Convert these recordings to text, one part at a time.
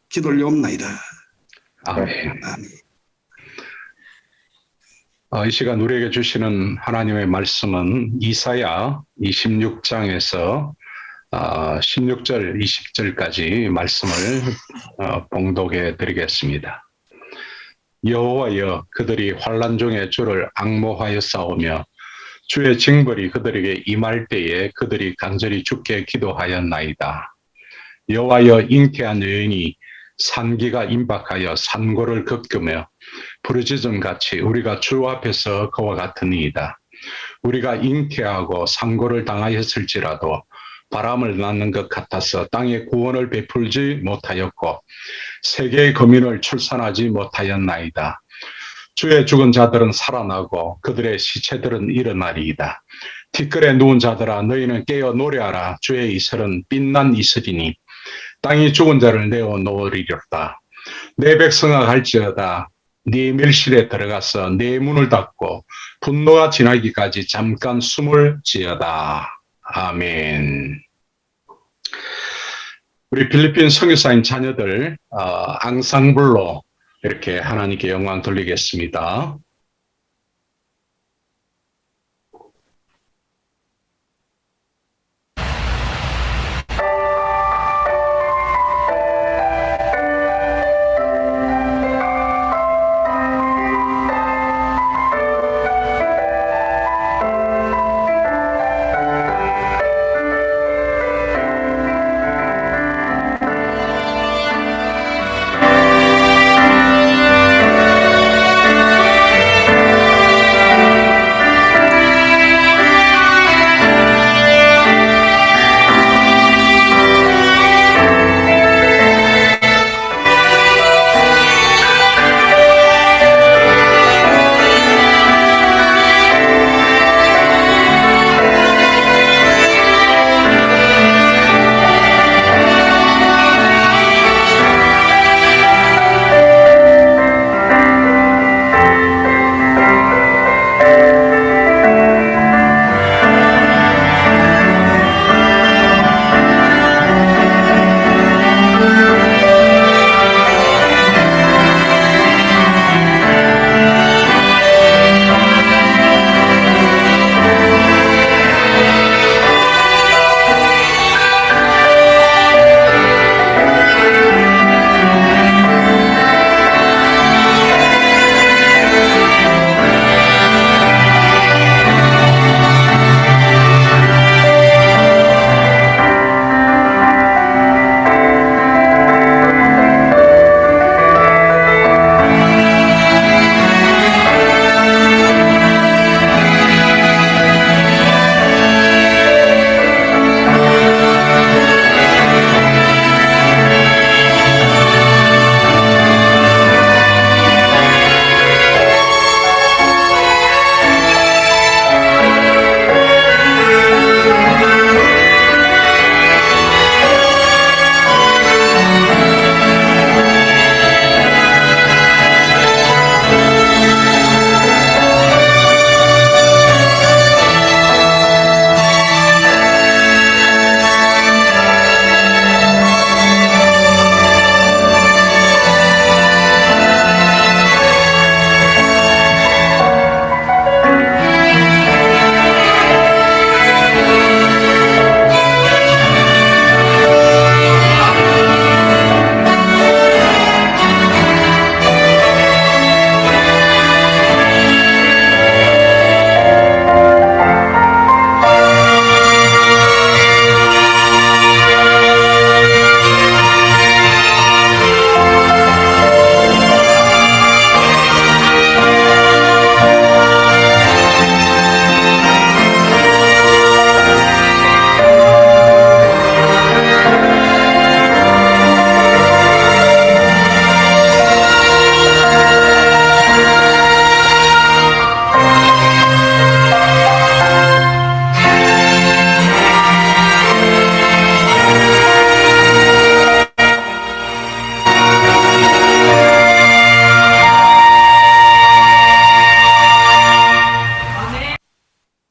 기도 올려옵나이다. 아멘. 아멘. 이 시간 우리에게 주시는 하나님의 말씀은 이사야 26장에서 16절, 20절까지 말씀을 봉독해 드리겠습니다. 여호와여, 그들이 환난 중에 주를 앙모하여 싸우며 주의 징벌이 그들에게 임할 때에 그들이 간절히 주께 기도하였나이다. 여호와여, 잉태한 여인이 산기가 임박하여 산고를 겪으며 부르짖음같이 우리가 주 앞에서 그와 같으니이다. 우리가 잉태하고 산고를 당하였을지라도 바람을 낳는 것 같아서 땅에 구원을 베풀지 못하였고 세계의 거민을 출산하지 못하였나이다. 주의 죽은 자들은 살아나고 그들의 시체들은 일어나리이다. 티끌에 누운 자들아, 너희는 깨어 노래하라. 주의 이슬은 빛난 이슬이니 땅이 죽은 자를 내어 놓으리로다. 내 백성아, 갈지어다. 네 밀실에 들어가서 네 문을 닫고 분노가 지나기까지 잠깐 숨을 지어다. 아멘. 우리 필리핀 선교사인 자녀들 앙상블로 이렇게 하나님께 영광 돌리겠습니다.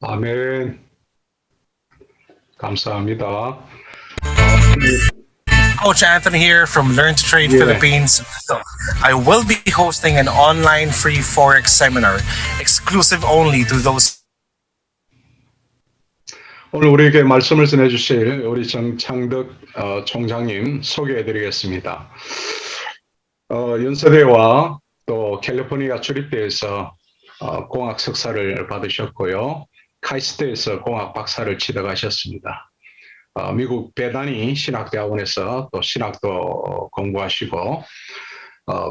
아멘. 감사합니다. Coach Anthony here from Learn to Trade Yeah. Philippines. So I will be hosting an online free Forex seminar exclusive only to those. 오늘 우리에게 말씀을 전해주실 우리 정창덕 총장님 소개해드리겠습니다. 연세대와 또 캘리포니아 주립대에서 공학 석사를 받으셨고요. 카이스트에서 공학 박사를 취득하셨습니다. 미국 베다니 신학대학원에서 또 신학도 공부하시고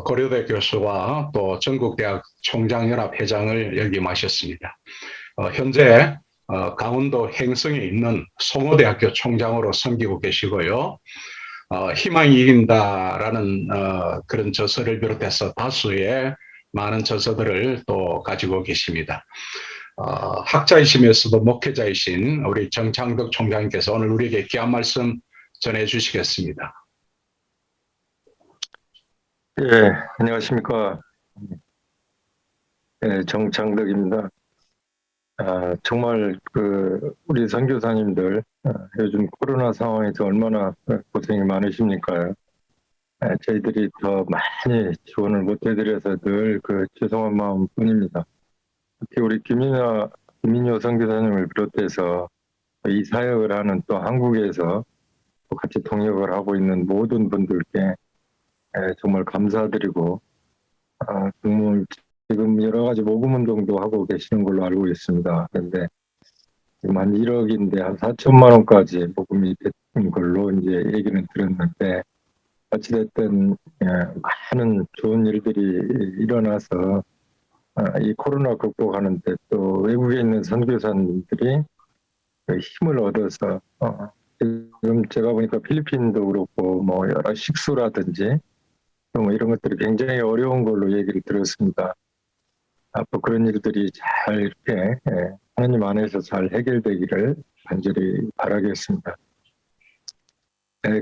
고려대 교수와 또 전국대학 총장연합 회장을 역임하셨습니다. 현재 강원도 행성에 있는 송호대학교 총장으로 섬기고 계시고요. 희망이 이긴다라는 그런 저서를 비롯해서 다수의 많은 저서들을 또 가지고 계십니다. 학자이시면서도 목회자이신 우리 정창덕 총장님께서 오늘 우리에게 귀한 말씀 전해주시겠습니다. 예, 안녕하십니까. 예, 정창덕입니다. 정말 우리 선교사님들 요즘 코로나 상황에서 얼마나 고생이 많으십니까? 저희들이 더 많이 지원을 못 해드려서 늘 죄송한 마음뿐입니다. 특히 우리 김민효 선교사님을 비롯해서 이 사역을 하는 또 한국에서 또 같이 동역을 하고 있는 모든 분들께 정말 감사드리고 정말 지금 여러 가지 모금 운동도 하고 계시는 걸로 알고 있습니다. 그런데 지금 한 1억인데 한 4천만 원까지 모금이 됐던 걸로 이제 얘기는 들었는데 어찌됐든 많은 좋은 일들이 일어나서 이 코로나 극복하는데 또 외국에 있는 선교사님들이 힘을 얻어서 지금 제가 보니까 필리핀도 그렇고 뭐 여러 식수라든지 뭐 이런 것들이 굉장히 어려운 걸로 얘기를 들었습니다. 앞으로 그런 일들이 잘 이렇게 하나님 안에서 잘 해결되기를 간절히 바라겠습니다.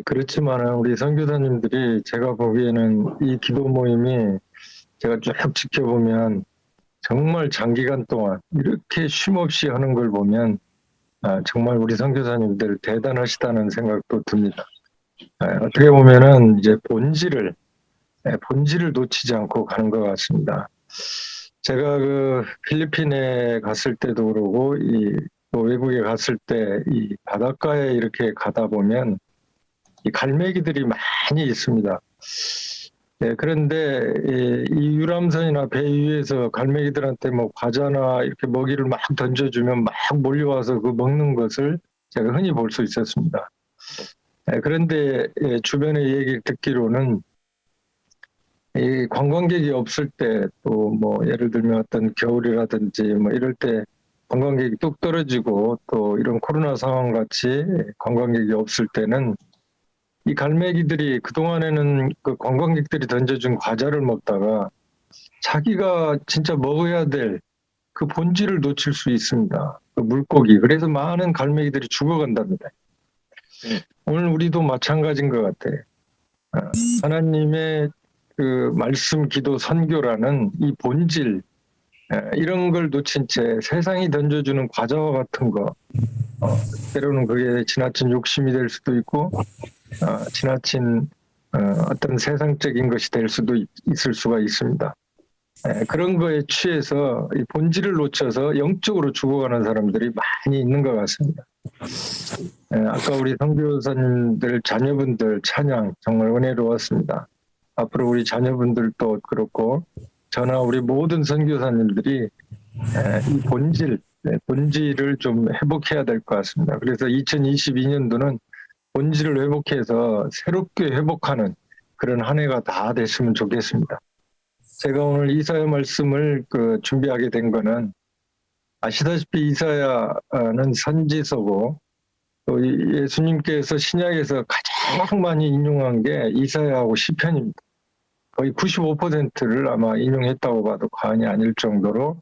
그렇지만 우리 선교사님들이 제가 보기에는 이 기도 모임이 제가 쭉 지켜보면 정말 장기간 동안 이렇게 쉼없이 하는 걸 보면 정말 우리 선교사님들 대단하시다는 생각도 듭니다. 어떻게 보면은 이제 본질을 놓치지 않고 가는 것 같습니다. 제가 필리핀에 갔을 때도 그러고 또 외국에 갔을 때 이 바닷가에 이렇게 가다 보면 이 갈매기들이 많이 있습니다. 그런데 이 유람선이나 배 위에서 갈매기들한테 뭐 과자나 이렇게 먹이를 막 던져주면 막 몰려와서 그 먹는 것을 제가 흔히 볼 수 있었습니다. 그런데 주변의 얘기를 듣기로는 이 관광객이 없을 때 또 뭐 예를 들면 어떤 겨울이라든지 뭐 이럴 때 관광객이 뚝 떨어지고 또 이런 코로나 상황 같이 관광객이 없을 때는 이 갈매기들이 그동안에는 그 관광객들이 던져준 과자를 먹다가 자기가 진짜 먹어야 될 그 본질을 놓칠 수 있습니다. 그 물고기. 그래서 많은 갈매기들이 죽어간답니다. 오늘 우리도 마찬가지인 것 같아요. 하나님의 그 말씀, 기도, 선교라는 이 본질, 이런 걸 놓친 채 세상이 던져주는 과자와 같은 거, 때로는 그게 지나친 욕심이 될 수도 있고, 지나친 어떤 세상적인 것이 될 수도 있을 수가 있습니다. 그런 거에 취해서 이 본질을 놓쳐서 영적으로 죽어가는 사람들이 많이 있는 것 같습니다. 아까 우리 선교사님들 자녀분들 찬양 정말 은혜로웠습니다. 앞으로 우리 자녀분들도 그렇고 저나 우리 모든 선교사님들이 이 본질을 좀 회복해야 될 것 같습니다. 그래서 2022년도는 본질을 회복해서 새롭게 회복하는 그런 한 해가 다 됐으면 좋겠습니다. 제가 오늘 이사야 말씀을 준비하게 된 거는 아시다시피 이사야는 선지서고 또 예수님께서 신약에서 가장 많이 인용한 게 이사야하고 시편입니다. 거의 95%를 아마 인용했다고 봐도 과언이 아닐 정도로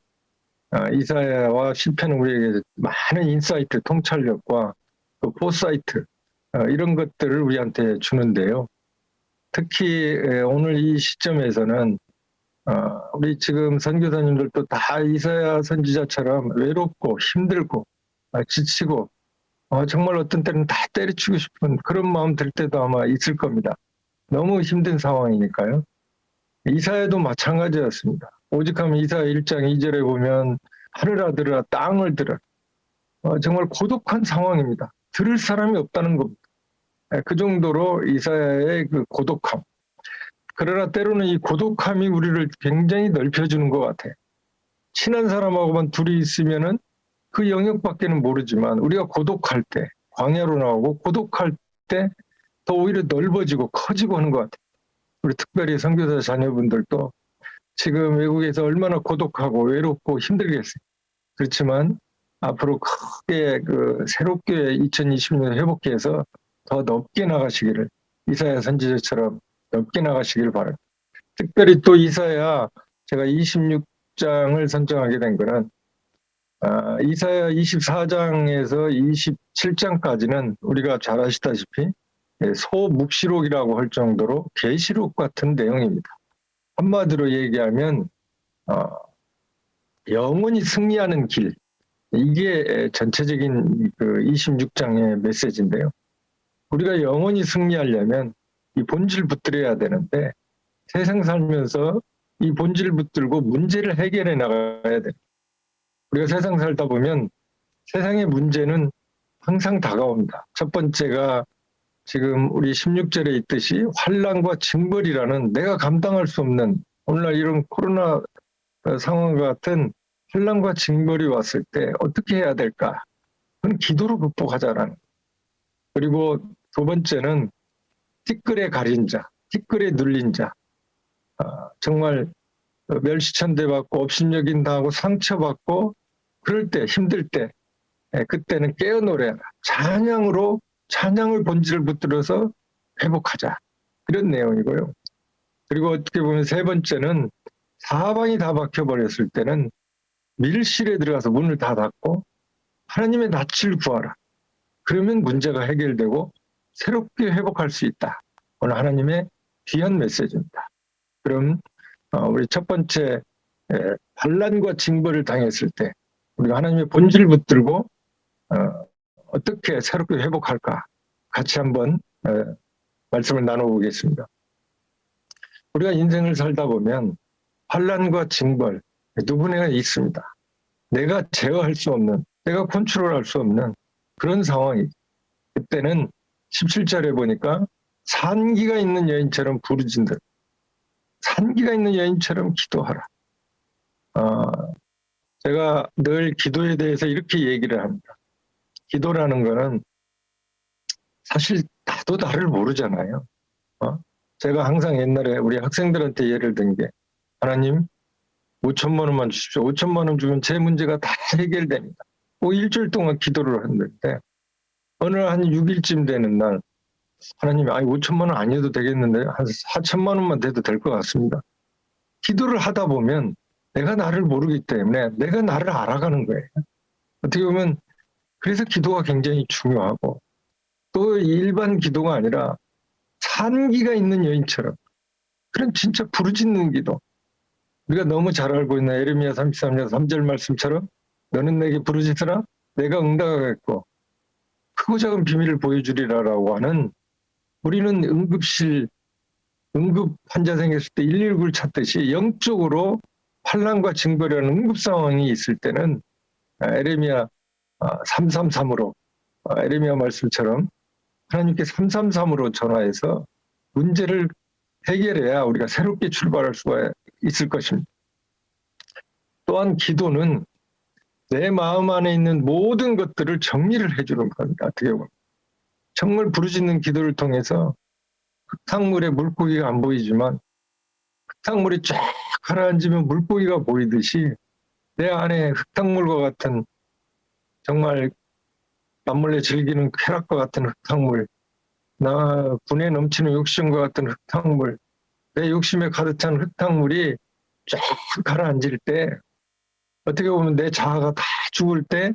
이사야와 시편은 우리에게 많은 인사이트, 통찰력과 또 포사이트 이런 것들을 우리한테 주는데요. 특히 오늘 이 시점에서는 우리 지금 선교사님들도 다 이사야 선지자처럼 외롭고 힘들고 지치고 정말 어떤 때는 다 때려치고 싶은 그런 마음 들 때도 아마 있을 겁니다. 너무 힘든 상황이니까요. 이사야도 마찬가지였습니다. 오직하면 이사야 1장 2절에 보면 하늘아 들으라 땅을 들으라. 정말 고독한 상황입니다. 들을 사람이 없다는 겁니다. 그 정도로 이사야의 그 고독함. 그러나 때로는 이 고독함이 우리를 굉장히 넓혀주는 것 같아요. 친한 사람하고만 둘이 있으면은 그 영역밖에는 모르지만 우리가 고독할 때, 광야로 나오고 고독할 때 더 오히려 넓어지고 커지고 하는 것 같아요. 우리 특별히 선교사 자녀분들도 지금 외국에서 얼마나 고독하고 외롭고 힘들겠어요. 그렇지만 앞으로 크게 새롭게 2020년 회복해서 더 넓게 나가시기를, 이사야 선지자처럼 넓게 나가시길 바랍니다. 특별히 또 이사야, 제가 26장을 선정하게 된 거는 이사야 24장에서 27장까지는 우리가 잘 아시다시피 소묵시록이라고 할 정도로 계시록 같은 내용입니다. 한마디로 얘기하면 영원히 승리하는 길, 이게 전체적인 그 26장의 메시지인데요. 우리가 영원히 승리하려면 이 본질 붙들어야 되는데 세상 살면서 이 본질 붙들고 문제를 해결해 나가야 돼요. 우리가 세상 살다 보면 세상의 문제는 항상 다가옵니다. 첫 번째가 지금 우리 16절에 있듯이 환난과 징벌이라는 내가 감당할 수 없는 오늘날 이런 코로나 상황과 같은 환난과 징벌이 왔을 때 어떻게 해야 될까? 그건 기도로 극복하자라는. 그리고 두 번째는 티끌에 가린 자, 티끌에 눌린 자, 정말 멸시천대 받고 업신여긴 당하고 상처받고 그럴 때, 힘들 때, 그때는 깨어 노래하라. 찬양을 본질을 붙들어서 회복하자. 이런 내용이고요. 그리고 어떻게 보면 세 번째는 사방이 다 막혀버렸을 때는 밀실에 들어가서 문을 다 닫고 하나님의 낯을 구하라. 그러면 문제가 해결되고 새롭게 회복할 수 있다. 오늘 하나님의 귀한 메시지입니다. 그럼 우리 첫 번째 반란과 징벌을 당했을 때 우리가 하나님의 본질을 붙들고 어떻게 새롭게 회복할까? 같이 한번 말씀을 나눠보겠습니다. 우리가 인생을 살다 보면 환난과 징벌 누구나 있습니다. 내가 제어할 수 없는, 내가 컨트롤할 수 없는 그런 상황이. 그때는 17절에 보니까 산기가 있는 여인처럼 부르짖는다. 산기가 있는 여인처럼 기도하라. 제가 늘 기도에 대해서 이렇게 얘기를 합니다. 기도라는 거는 사실 나도 나를 모르잖아요. 제가 항상 옛날에 우리 학생들한테 예를 든 게 하나님 5천만 원만 주십시오. 5천만 원 주면 제 문제가 다 해결됩니다. 일주일 동안 기도를 했는데 어느 한 6일쯤 되는 날 하나님이 5천만 원 아니어도 되겠는데 한 4천만 원만 돼도 될 것 같습니다. 기도를 하다 보면 내가 나를 모르기 때문에 내가 나를 알아가는 거예요. 어떻게 보면 그래서 기도가 굉장히 중요하고 또 일반 기도가 아니라 산기가 있는 여인처럼 그런 진짜 부르짖는 기도. 우리가 너무 잘 알고 있는 예레미야 33장 3절 말씀처럼 너는 내게 부르짖으라 내가 응답하겠고 크고 작은 비밀을 보여주리라라고 하는, 우리는 응급 환자 생겼을 때 119를 찾듯이 영적으로 환난과 징벌이라는 응급 상황이 있을 때는 예레미야 333으로 예레미야 말씀처럼 하나님께 333으로 전화해서 문제를 해결해야 우리가 새롭게 출발할 수가 있을 것입니다. 또한 기도는 내 마음 안에 있는 모든 것들을 정리를 해주는 겁니다. 어떻게 보면 정말 부르짖는 기도를 통해서 흙탕물에 물고기가 안 보이지만 흙탕물이 쫙 가라앉으면 물고기가 보이듯이 내 안에 흙탕물과 같은, 정말 남몰래 즐기는 쾌락과 같은 흙탕물, 나 분에 넘치는 욕심과 같은 흙탕물, 내 욕심에 가득 찬 흙탕물이 쫙 가라앉을 때 어떻게 보면 내 자아가 다 죽을 때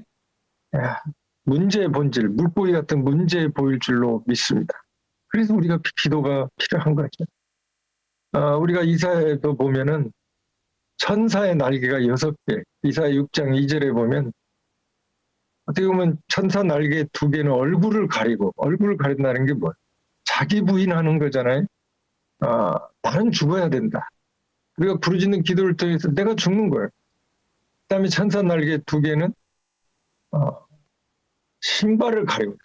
문제의 본질, 물고기 같은 문제에 보일 줄로 믿습니다. 그래서 우리가 기도가 필요한 거죠. 우리가 이사야에도 보면은 천사의 날개가 6개, 이사야 6장 2절에 보면 어떻게 보면 천사 날개 두 개는 얼굴을 가린다는 게 뭐예요? 자기 부인하는 거잖아요. 나는 죽어야 된다. 우리가 부르짖는 기도를 통해서 내가 죽는 거예요. 그다음에 천사 날개 두 개는 신발을 가리고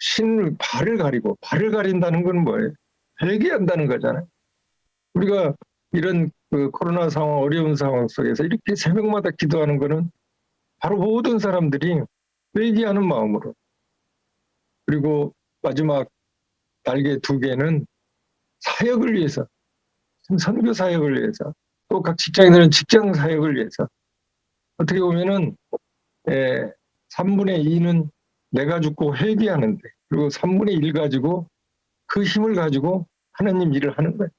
발을 가리고 발을 가린다는 건 뭐예요? 회개한다는 거잖아요. 우리가 이런 그 코로나 상황 어려운 상황 속에서 이렇게 새벽마다 기도하는 거는 바로 모든 사람들이 회개하는 마음으로 그리고 마지막 날개 두 개는 사역을 위해서 선교 사역을 위해서 또 각 직장인들은 직장 사역을 위해서 어떻게 보면은 3분의 2는 내가 죽고 회개하는데 그리고 3분의 1 가지고 그 힘을 가지고 하나님 일을 하는 거예요.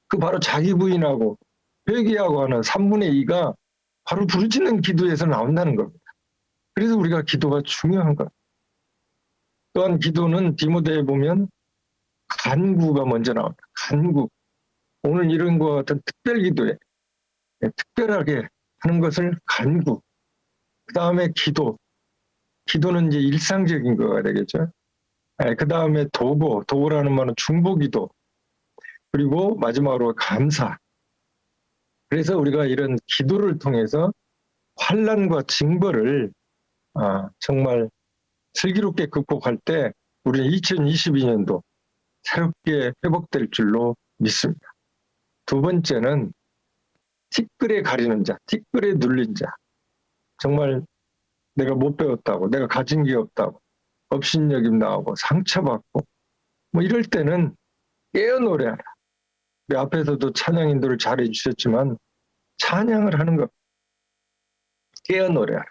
그 바로 자기 부인하고 회개하고 하는 3분의 2가 바로 부르짖는 기도에서 나온다는 겁니다. 그래서 우리가 기도가 중요한 거예요. 또한 기도는 디모데에 보면 간구가 먼저 나옵니다. 간구. 오늘 이런 것 같은 특별 기도에 특별하게 하는 것을 간구. 그 다음에 기도. 기도는 이제 일상적인 거가 되겠죠. 그 다음에 도고라는 말은 중보기도. 그리고 마지막으로 감사. 그래서 우리가 이런 기도를 통해서 환난과 징벌을 정말 슬기롭게 극복할 때 우리는 2022년도 새롭게 회복될 줄로 믿습니다. 두 번째는 티끌에 가리는 자, 티끌에 눌린 자. 정말 내가 못 배웠다고, 내가 가진 게 없다고, 업신여김 나오고 상처받고 뭐 이럴 때는 깨어 노래하라. 우리 앞에서도 찬양 인도를 잘해 주셨지만 찬양을 하는 것, 깨어 노래하라.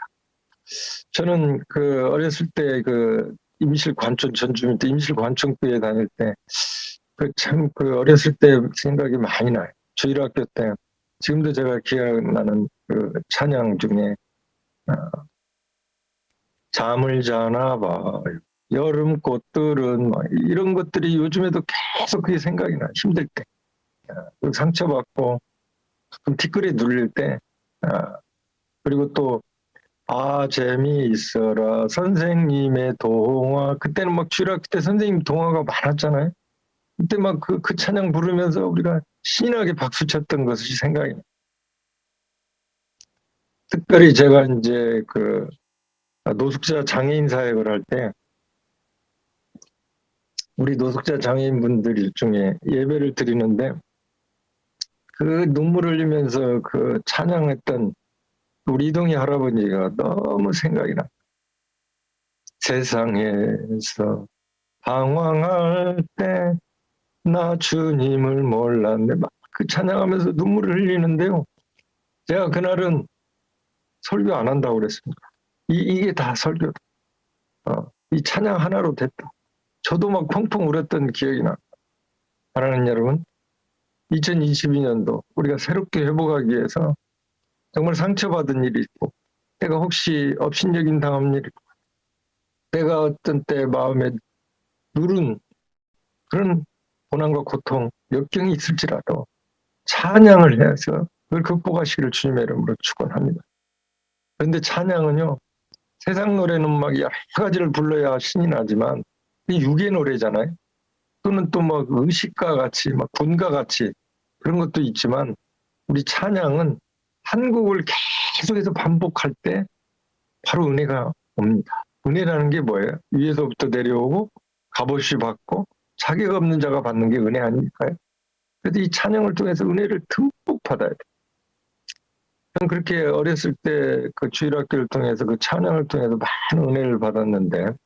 저는 그 어렸을 때 그 임실 관촌 전주민 때 임실 관촌교회 다닐 때 그 어렸을 때 생각이 많이 나요. 주일학교 때 지금도 제가 기억나는 그 찬양 중에 잠을 자나 봐 여름 꽃들은 막 이런 것들이 요즘에도 계속 그게 생각이 나요. 힘들 때 상처받고 가끔 티끌에 눌릴 때 그리고 또 재미있어라 선생님의 동화. 그때는 막 주일학교 때 선생님 동화가 많았잖아요. 그때 막 그 찬양 부르면서 우리가 신나게 박수 쳤던 것이 생각이 나요. 특별히 제가 이제 그 노숙자 장애인 사역을 할 때 우리 노숙자 장애인분들 중에 예배를 드리는데 그 눈물 흘리면서 그 찬양했던 우리 이동희 할아버지가 너무 생각이 나. 세상에서 방황할 때 나 주님을 몰랐네. 막 그 찬양하면서 눈물을 흘리는데요. 제가 그날은 설교 안 한다고 그랬습니다. 이게 다 설교다. 이 찬양 하나로 됐다. 저도 막 펑펑 울었던 기억이 나. 사랑하는 여러분, 2022년도 우리가 새롭게 회복하기 위해서 정말 상처받은 일이 있고 내가 혹시 업신여긴 당한 일이 있고 내가 어떤 때 마음에 누른 그런 고난과 고통, 역경이 있을지라도 찬양을 해서 그걸 극복하시기를 주님의 이름으로 축원합니다. 그런데 찬양은요, 세상 노래는 막 여러 가지를 불러야 신이 나지만 육의 노래잖아요. 또는 또 막 의식과 같이, 막 군과 같이 그런 것도 있지만 우리 찬양은 한 곡을 계속해서 반복할 때 바로 은혜가 옵니다. 은혜라는 게 뭐예요? 위에서부터 내려오고 값없이 받고 자격 없는 자가 받는 게 은혜 아닙니까요? 그래서 이 찬양을 통해서 은혜를 듬뿍 받아야 돼요. 저는 그렇게 어렸을 때 그 주일학교를 통해서 그 찬양을 통해서 많은 은혜를 받았는데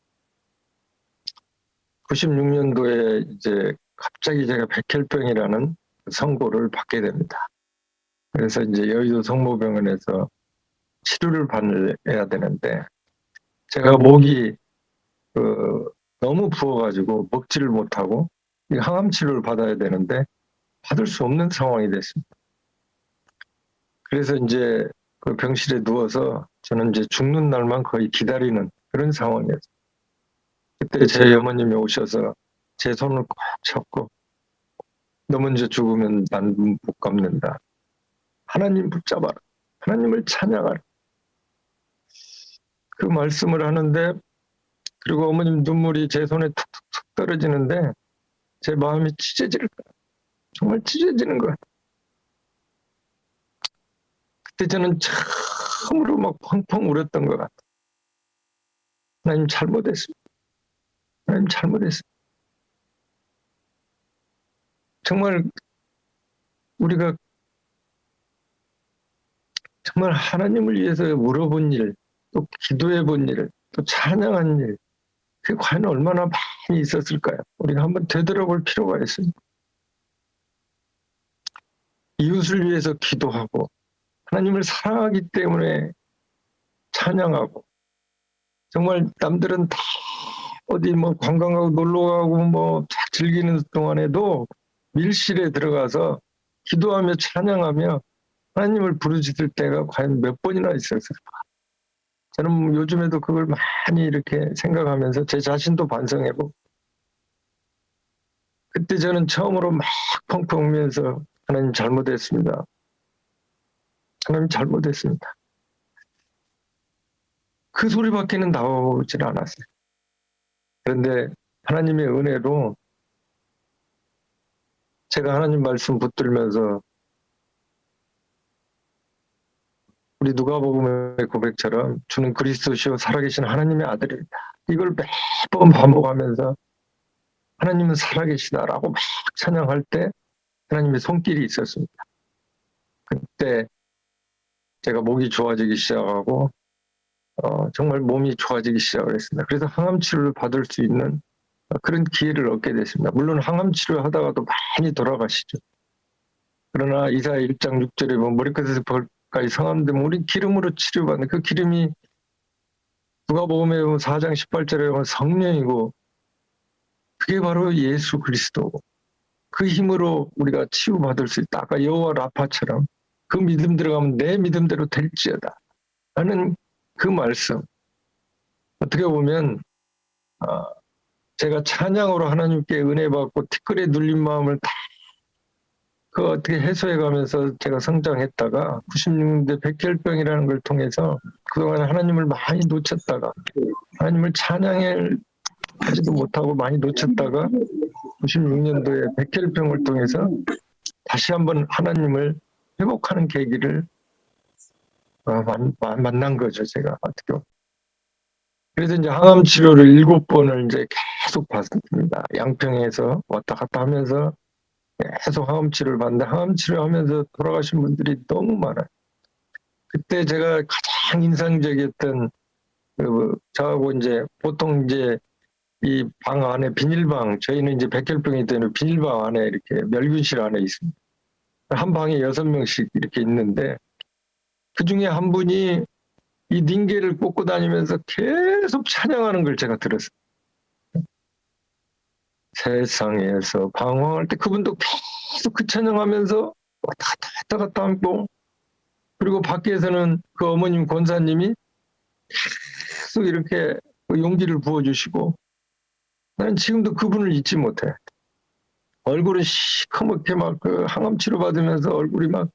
96년도에 이제 갑자기 제가 백혈병이라는 선고를 받게 됩니다. 그래서 이제 여의도 성모병원에서 치료를 받아야 되는데 제가 목이 너무 부어가지고 먹지를 못하고 항암 치료를 받아야 되는데 받을 수 없는 상황이 됐습니다. 그래서 이제 그 병실에 누워서 저는 이제 죽는 날만 거의 기다리는 그런 상황이었어요. 그때 제 어머님이 오셔서 제 손을 꽉 잡고 너 먼저 죽으면 난 못 갚는다. 하나님 붙잡아라. 하나님을 찬양하라. 그 말씀을 하는데, 그리고 어머님 눈물이 제 손에 툭툭툭 떨어지는데 제 마음이 찢어질 거야. 정말 찢어지는 거야. 그때 저는 처음으로 막 펑펑 울었던 것 같아. 하나님 잘못했습니다. 하나님 잘못했습니다. 정말 우리가 정말 하나님을 위해서 물어본 일, 또 기도해 본 일, 또 찬양한 일, 그게 과연 얼마나 많이 있었을까요? 우리가 한번 되돌아볼 필요가 있습니다. 이웃을 위해서 기도하고 하나님을 사랑하기 때문에 찬양하고, 정말 남들은 다 어디 뭐 관광하고 놀러 가고 뭐 즐기는 동안에도 밀실에 들어가서 기도하며 찬양하며 하나님을 부르짖을 때가 과연 몇 번이나 있었을까? 저는 요즘에도 그걸 많이 이렇게 생각하면서 제 자신도 반성해보고, 그때 저는 처음으로 막 펑펑 울면서 하나님 잘못했습니다. 하나님 잘못했습니다. 그 소리밖에는 나오질 않았어요. 그런데 하나님의 은혜로 제가 하나님 말씀 붙들면서 우리 누가복음의 고백처럼 주는 그리스도시요 살아계신 하나님의 아들이다. 이걸 매번 반복하면서 하나님은 살아계시다라고 막 찬양할 때 하나님의 손길이 있었습니다. 그때 제가 목이 좋아지기 시작하고 정말 몸이 좋아지기 시작을 했습니다. 그래서 항암 치료를 받을 수 있는 그런 기회를 얻게 됐습니다. 물론 항암 치료 하다가도 많이 돌아가시죠. 그러나 이사야 1장 6절에 보면 머리끝에서 발까지 성함되면 우리 기름으로 치료받는, 그 기름이 누가복음에 보면 4장 18절에 보면 성령이고, 그게 바로 예수 그리스도고, 그 힘으로 우리가 치유받을 수 있다. 아까 여호와 라파처럼 그 믿음 들어가면 내 믿음대로 될지어다 하는 그 말씀, 어떻게 보면 제가 찬양으로 하나님께 은혜 받고 티끌에 눌린 마음을 다 그 어떻게 해소해 가면서 제가 성장했다가 96년대 백혈병이라는 걸 통해서 그동안 하나님을 많이 놓쳤다가, 하나님을 찬양하지도 못하고 많이 놓쳤다가 96년도에 백혈병을 통해서 다시 한번 하나님을 회복하는 계기를 만난 거죠, 제가 어떻게. 그래서 이제 항암 치료를 7번을 이제 계속 받습니다. 양평에서 왔다 갔다 하면서 계속 항암 치료를 받는데, 항암 치료하면서 돌아가신 분들이 너무 많아요. 그때 제가 가장 인상적이었던, 저하고 이제 보통 이제 이 방 안에 비닐방, 저희는 이제 백혈병이 되는 비닐방 안에 이렇게 멸균실 안에 있습니다. 한 방에 6명씩 이렇게 있는데, 그 중에 한 분이 이 닌게를 꽂고 다니면서 계속 찬양하는 걸 제가 들었어요. 세상에서 방황할 때 그분도 계속 그 찬양하면서 왔다 갔다 하고, 그리고 밖에서는 그 어머님 권사님이 계속 이렇게 용기를 부어주시고, 나는 지금도 그분을 잊지 못해. 얼굴은 시커멓게 막 그 항암 치료 받으면서 얼굴이 막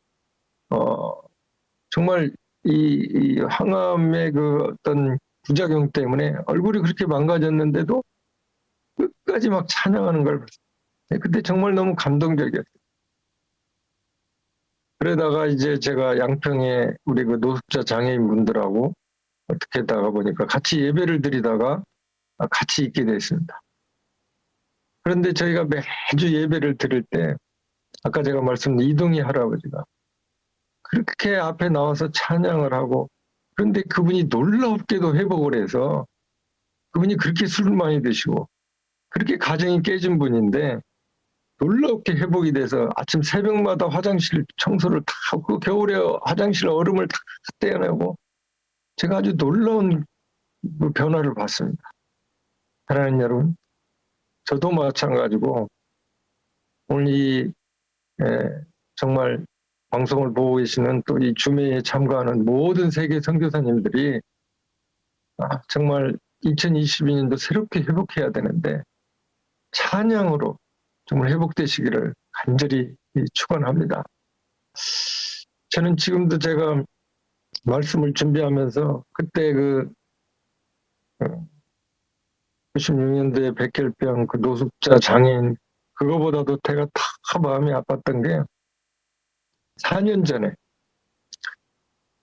정말 이 항암의 그 어떤 부작용 때문에 얼굴이 그렇게 망가졌는데도 끝까지 막 찬양하는 걸 봤어요. 그때 정말 너무 감동적이었어요. 그러다가 이제 제가 양평에 우리 그 노숙자 장애인 분들하고 어떻게 하다가 보니까 같이 예배를 드리다가 같이 있게 됐습니다. 그런데 저희가 매주 예배를 드릴 때 아까 제가 말씀드린 이동희 할아버지가 그렇게 앞에 나와서 찬양을 하고, 그런데 그분이 놀랍게도 회복을 해서, 그분이 그렇게 술을 많이 드시고 그렇게 가정이 깨진 분인데 놀랍게 회복이 돼서 아침 새벽마다 화장실 청소를 다 하고, 겨울에 화장실 얼음을 다 떼어내고, 제가 아주 놀라운 그 변화를 봤습니다. 사랑하는 여러분, 저도 마찬가지고 오늘 이 정말 방송을 보고 계시는 또 이 주매에 참가하는 모든 세계 선교사님들이 정말 2022년도 새롭게 회복해야 되는데 찬양으로 정말 회복되시기를 간절히 축원합니다. 저는 지금도 제가 말씀을 준비하면서 그때 그 96년도에 백혈병 그 노숙자 장애인 그거보다도 제가 다 마음이 아팠던 게 4년 전에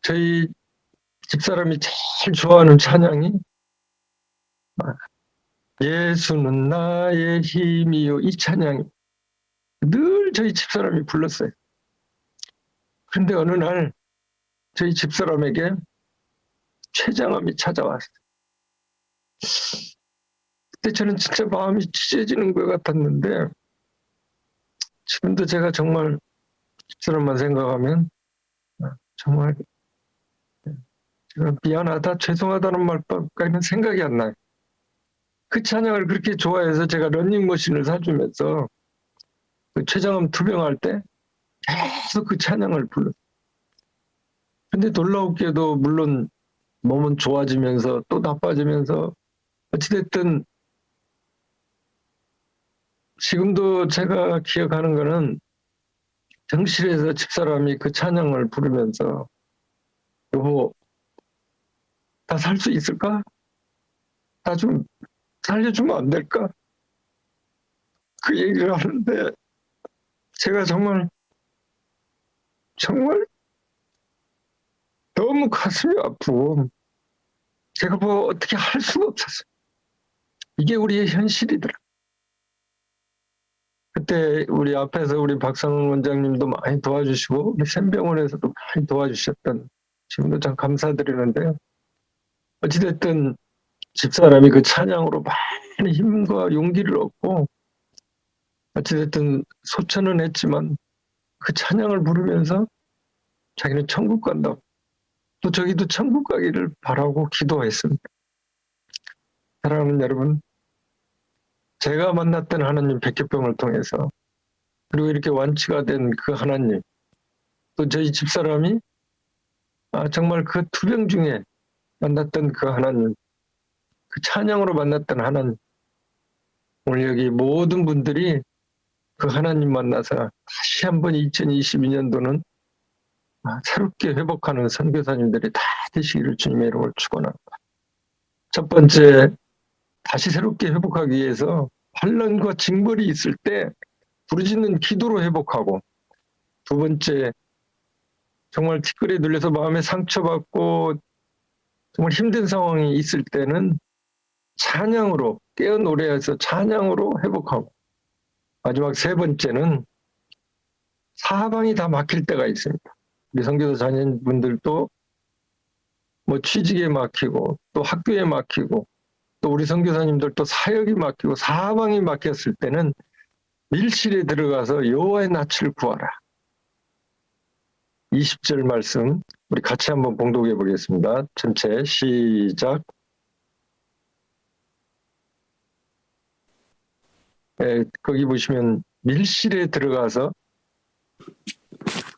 저희 집사람이 제일 좋아하는 찬양이 예수는 나의 힘이요 이 찬양이 늘 저희 집사람이 불렀어요. 그런데 어느 날 저희 집사람에게 췌장암이 찾아왔어요. 그때 저는 진짜 마음이 찢어지는 것 같았는데 지금도 제가 정말 집사람만 생각하면 정말 제가 미안하다 죄송하다는 말까지는 생각이 안 나요. 그 찬양을 그렇게 좋아해서 제가 러닝머신을 사주면서 그 췌장암 투병할 때 계속 그 찬양을 불렀어요. 근데 놀라웠게도 물론 몸은 좋아지면서 또 나빠지면서 어찌됐든 지금도 제가 기억하는 거는 병실에서 집사람이 그 찬양을 부르면서 여보 나 살 수 있을까? 나 좀 살려주면 안 될까? 그 얘기를 하는데 제가 정말 너무 가슴이 아프고 제가 뭐 어떻게 할 수가 없었어요. 이게 우리의 현실이더라. 그때 우리 앞에서 우리 박상훈 원장님도 많이 도와주시고 우리 샘병원에서도 많이 도와주셨던 지금도 참 감사드리는데요. 어찌됐든 집사람이 그 찬양으로 많은 힘과 용기를 얻고 어찌됐든 소천은 했지만 그 찬양을 부르면서 자기는 천국 간다고 또 저기도 천국 가기를 바라고 기도했습니다. 사랑하는 여러분, 제가 만났던 하나님 백혈병을 통해서 그리고 이렇게 완치가 된 그 하나님 또 저희 집사람이 정말 그 투병 중에 만났던 그 하나님 그 찬양으로 만났던 하나님 오늘 여기 모든 분들이 그 하나님 만나서 다시 한번 2022년도는 새롭게 회복하는 선교사님들이 다 되시기를 주님의 이름을 축원합니다. 첫 번째 다시 새롭게 회복하기 위해서 환난과 징벌이 있을 때 부르짖는 기도로 회복하고 두 번째 정말 티끌에 눌려서 마음에 상처받고 정말 힘든 상황이 있을 때는 찬양으로 깨어 노래해서 찬양으로 회복하고 마지막 세 번째는 사방이 다 막힐 때가 있습니다. 우리 선교사 자녀분들도 뭐 취직에 막히고 또 학교에 막히고 또 우리 선교사님들도 사역이 막히고 사방이 막혔을 때는 밀실에 들어가서 여호와의 낯을 구하라. 20절 말씀 우리 같이 한번 봉독해 보겠습니다. 전체 시작. 거기 보시면 밀실에 들어가서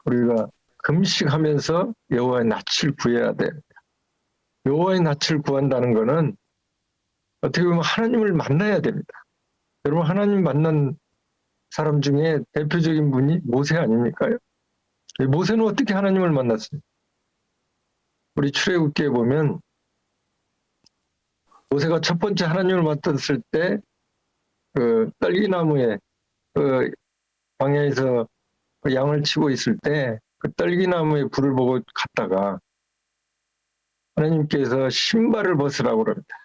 우리가 금식하면서 여호와의 낯을 구해야 돼. 여호와의 낯을 구한다는 것은 어떻게 보면 하나님을 만나야 됩니다. 여러분 하나님 만난 사람 중에 대표적인 분이 모세 아닙니까? 모세는 어떻게 하나님을 만났어요? 우리 출애굽기에 보면 모세가 첫 번째 하나님을 만났을 때 그 떨기나무에 그 광야에서 그 양을 치고 있을 때 그 떨기나무에 불을 보고 갔다가 하나님께서 신발을 벗으라고 그럽니다.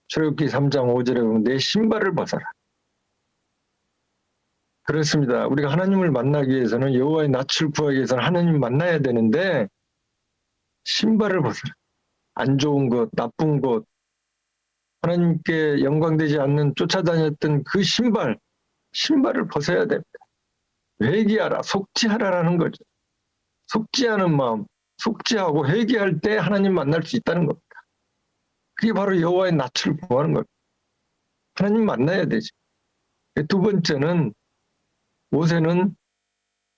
출애굽기 3장 5절에 보면 내 신발을 벗어라. 그렇습니다. 우리가 하나님을 만나기 위해서는 여호와의 낯을 구하기 위해서는 하나님 만나야 되는데 신발을 벗어라. 안 좋은 것, 나쁜 것, 하나님께 영광되지 않는 쫓아다녔던 그 신발을 벗어야 됩니다. 회개하라, 속지하라라는 거죠. 속지하는 마음, 속지하고 회개할 때 하나님 만날 수 있다는 겁니다. 그게 바로 여호와의 낯을 구하는 겁니다. 하나님 만나야 되죠. 두 번째는 모세는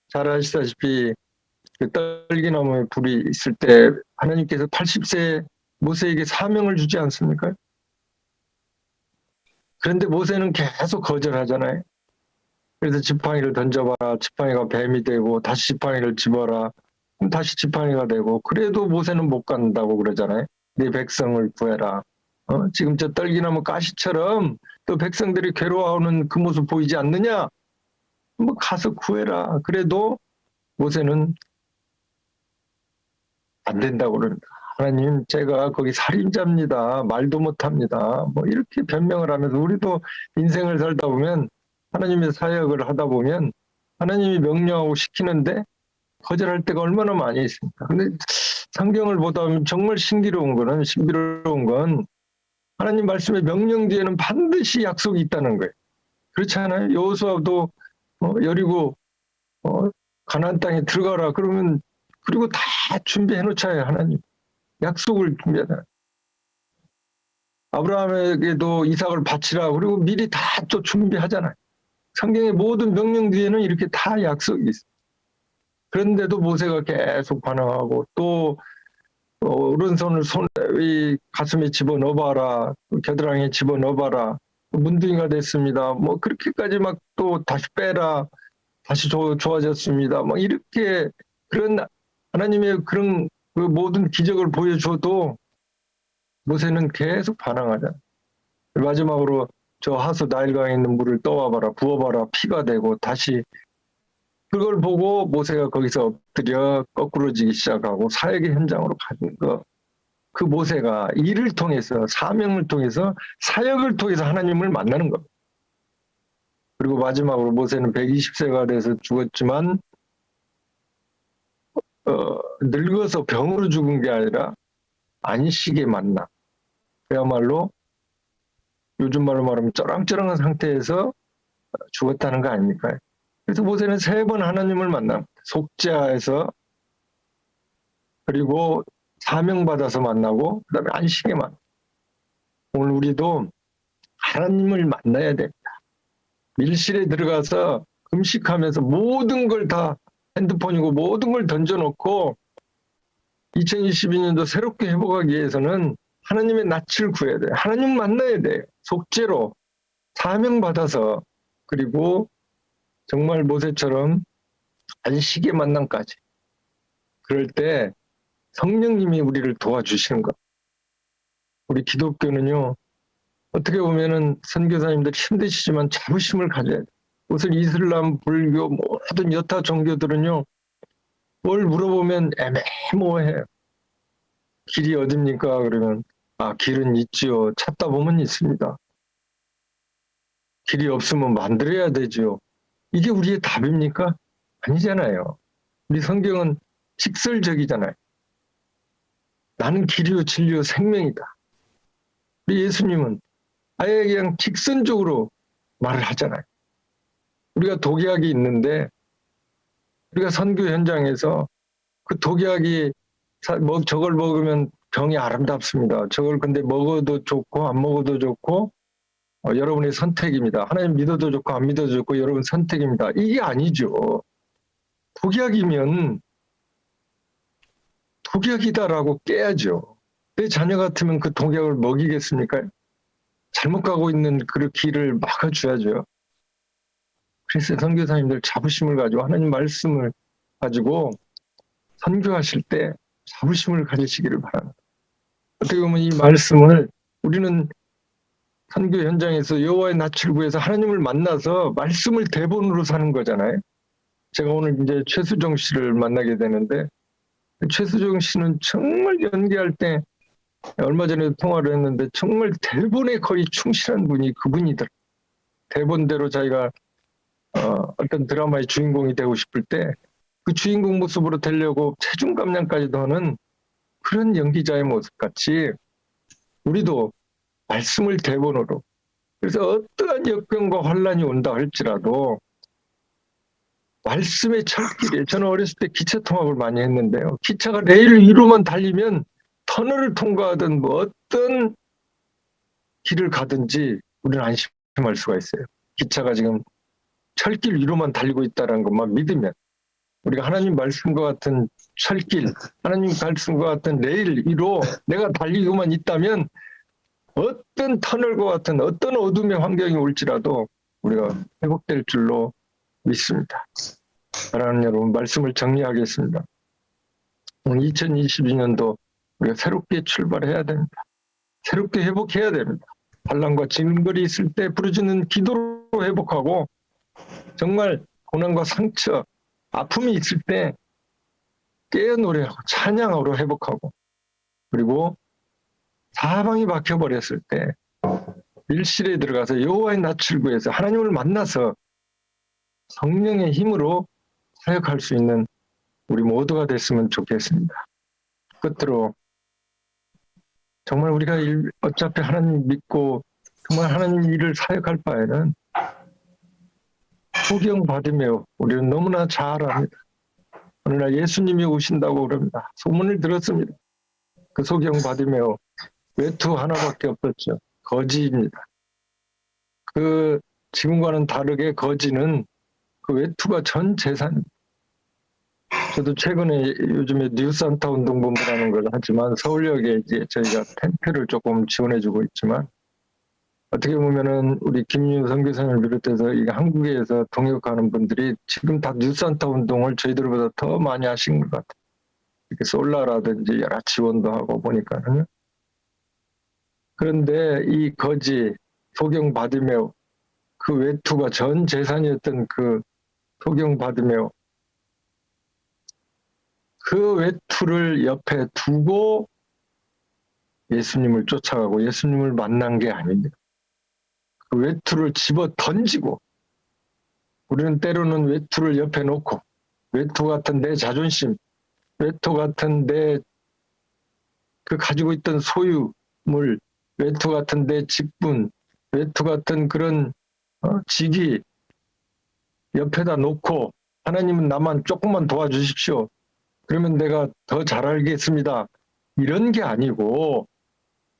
잘 아시다시피 그 떨기나무에 불이 있을 때 하나님께서 80세 모세에게 사명을 주지 않습니까? 그런데 모세는 계속 거절하잖아요. 그래서 지팡이를 던져봐라. 지팡이가 뱀이 되고 다시 지팡이를 집어라. 그럼 다시 지팡이가 되고 그래도 모세는 못 간다고 그러잖아요. 네 백성을 구해라. 지금 저 떨기나무 가시처럼 또 백성들이 괴로워하는 그 모습 보이지 않느냐? 뭐 가서 구해라. 그래도 모세는 안 된다고 그럽니다. 하나님, 제가 거기 살인자입니다. 말도 못합니다. 뭐 이렇게 변명을 하면서 우리도 인생을 살다 보면 하나님의 사역을 하다 보면 하나님이 명령하고 시키는데 거절할 때가 얼마나 많이 있습니까? 근데 성경을 보다 보면 정말 신비로운 건 하나님 말씀의 명령 뒤에는 반드시 약속이 있다는 거예요. 그렇지 않아요? 여호수아도 여리고 가나안 땅에 들어가라 그러면 그리고 다 준비해 놓자요. 하나님 약속을 준비하잖아요. 아브라함에게도 이삭을 바치라 그리고 미리 다 또 준비하잖아요. 성경의 모든 명령 뒤에는 이렇게 다 약속이 있어요. 그런데도 모세가 계속 반항하고 또 오른손을 이 가슴에 집어넣어봐라, 겨드랑이에 집어넣어봐라, 문둥이가 됐습니다. 뭐 그렇게까지 막 또 다시 빼라, 다시 좋아졌습니다. 막 이렇게 그런 하나님의 그런 그 모든 기적을 보여줘도 모세는 계속 반항하잖아요. 마지막으로 저 하수 나일강에 있는 물을 떠와봐라, 부어봐라, 피가 되고 다시 그걸 보고 모세가 거기서 엎드려 거꾸러지기 시작하고 사역의 현장으로 가는 거. 그 모세가 일을 통해서 사명을 통해서 사역을 통해서 하나님을 만나는 겁니다. 그리고 마지막으로 모세는 120세가 돼서 죽었지만 늙어서 병으로 죽은 게 아니라 안식에 만나. 그야말로 요즘 말로 말하면 쩌랑쩌랑한 상태에서 죽었다는 거 아닙니까? 그래서 모세는 3번 하나님을 만납니다. 속죄하에서 그리고 사명받아서 만나고 그다음에 안식에 만나. 오늘 우리도 하나님을 만나야 됩니다. 밀실에 들어가서 금식하면서 모든 걸 다 핸드폰이고 모든 걸 던져놓고 2022년도 새롭게 회복하기 위해서는 하나님의 낯을 구해야 돼요. 하나님 만나야 돼요. 속죄로 사명받아서 그리고 정말 모세처럼 안식의 만남까지. 그럴 때 성령님이 우리를 도와주시는 것. 우리 기독교는요, 어떻게 보면은 선교사님들 힘드시지만 자부심을 가져야 돼요. 우선 이슬람, 불교, 모든 여타 종교들은요, 뭘 물어보면 애매모호해요. 길이 어딥니까? 그러면, 길은 있지요. 찾다 보면 있습니다. 길이 없으면 만들어야 되지요. 이게 우리의 답입니까? 아니잖아요. 우리 성경은 직설적이잖아요. 나는 길이요 진리요 생명이다. 우리 예수님은 아예 그냥 직선적으로 말을 하잖아요. 우리가 독약이 있는데 우리가 선교 현장에서 그 독약이 저걸 먹으면 병이 아름답습니다. 저걸 근데 먹어도 좋고 안 먹어도 좋고 여러분의 선택입니다. 하나님 믿어도 좋고 안 믿어도 좋고 여러분 선택입니다. 이게 아니죠. 독약이면 독약이다라고 깨야죠. 내 자녀 같으면 그 독약을 먹이겠습니까? 잘못 가고 있는 그 길을 막아줘야죠. 그래서 선교사님들 자부심을 가지고 하나님 말씀을 가지고 선교하실 때 자부심을 가지시기를 바랍니다. 어떻게 보면 이 말씀을 우리는 선교 현장에서 여호와의 낯을 구해서 하나님을 만나서 말씀을 대본으로 사는 거잖아요. 제가 오늘 이제 최수종 씨를 만나게 되는데 최수종 씨는 정말 연기할 때 얼마 전에 통화를 했는데 정말 대본에 거의 충실한 분이 그분이더라고요. 대본대로 자기가 어떤 드라마의 주인공이 되고 싶을 때 그 주인공 모습으로 되려고 체중 감량까지도 하는 그런 연기자의 모습같이 우리도 말씀을 대본으로 그래서 어떠한 역병과 환란이 온다 할지라도 말씀의 철길에 저는 어렸을 때 기차 통학을 많이 했는데요. 기차가 레일 위로만 달리면 터널을 통과하든 뭐 어떤 길을 가든지 우리는 안심할 수가 있어요. 기차가 지금 철길 위로만 달리고 있다는 것만 믿으면 우리가 하나님 말씀과 같은 철길, 하나님 말씀과 같은 레일 위로 내가 달리고만 있다면 어떤 터널과 같은 어떤 어둠의 환경이 올지라도 우리가 회복될 줄로 믿습니다. 사랑하는 여러분, 말씀을 정리하겠습니다. 2022년도 우리가 새롭게 출발해야 됩니다. 새롭게 회복해야 됩니다. 반란과 징벌이 있을 때 부르짖는 기도로 회복하고, 정말 고난과 상처, 아픔이 있을 때 깨어 노래하고 찬양으로 회복하고, 그리고 사방이 막혀버렸을 때 밀실에 들어가서 여호와의 낯을 구해서 하나님을 만나서 성령의 힘으로 사역할 수 있는 우리 모두가 됐으면 좋겠습니다. 끝으로 정말 우리가 어차피 하나님 믿고 정말 하나님 일을 사역할 바에는 소경 받으며 우리는 너무나 잘 압니다. 오늘날 예수님이 오신다고 그럽니다. 소문을 들었습니다. 그 소경 받으며 외투 하나밖에 없었죠. 거지입니다. 그 지금과는 다르게 거지는 그 외투가 전 재산입니다. 저도 최근에 요즘에 뉴산타 운동본부라는 걸 하지만 서울역에 이제 저희가 텐트를 조금 지원해주고 있지만, 어떻게 보면은 우리 김윤 선교사님을 비롯해서 이 한국에서 동역하는 분들이 지금 다 뉴산타 운동을 저희들보다 더 많이 하신 것 같아요. 이렇게 솔라라든지 여러 지원도 하고 보니까는. 그런데 이 거지 소경 받으며 그 외투가 전 재산이었던 그 소경 받으며 그 외투를 옆에 두고 예수님을 쫓아가고 예수님을 만난 게 아닙니다. 그 외투를 집어 던지고, 우리는 때로는 외투를 옆에 놓고 외투 같은 내 자존심, 외투 같은 내 그 가지고 있던 소유물, 외투 같은 내 직분, 외투 같은 그런 직위 옆에다 놓고 하나님은 나만 조금만 도와주십시오. 그러면 내가 더 잘 알겠습니다. 이런 게 아니고,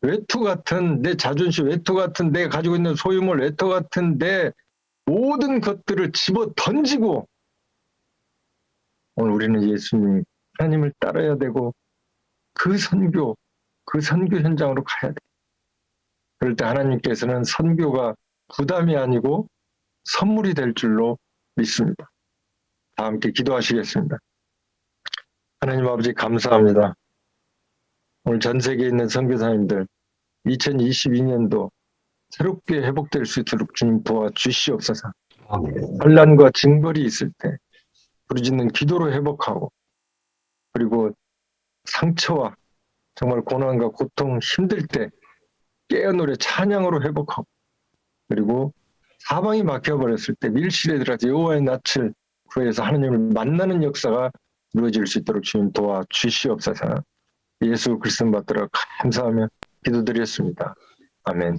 외투 같은 내 자존심, 외투 같은 내가 가지고 있는 소유물, 외투 같은 내 모든 것들을 집어 던지고, 오늘 우리는 예수님, 하나님을 따라야 되고 그 선교 현장으로 가야 돼. 그럴 때 하나님께서는 선교가 부담이 아니고 선물이 될 줄로 믿습니다. 다 함께 기도하시겠습니다. 하나님 아버지 감사합니다. 오늘 전 세계에 있는 선교사님들 2022년도 새롭게 회복될 수 있도록 주님 도와주시옵소서. 환난과 징벌이 있을 때 부르짖는 기도로 회복하고, 그리고 상처와 정말 고난과 고통 힘들 때 깨어 노래 찬양으로 회복하고, 그리고 사방이 막혀버렸을 때 밀실에 들어가서 여호와의 낯을 구해서 하나님을 만나는 역사가 이루어질 수 있도록 주님 도와주시옵소서. 예수 그리스도 받들어 감사하며 기도드렸습니다. 아멘.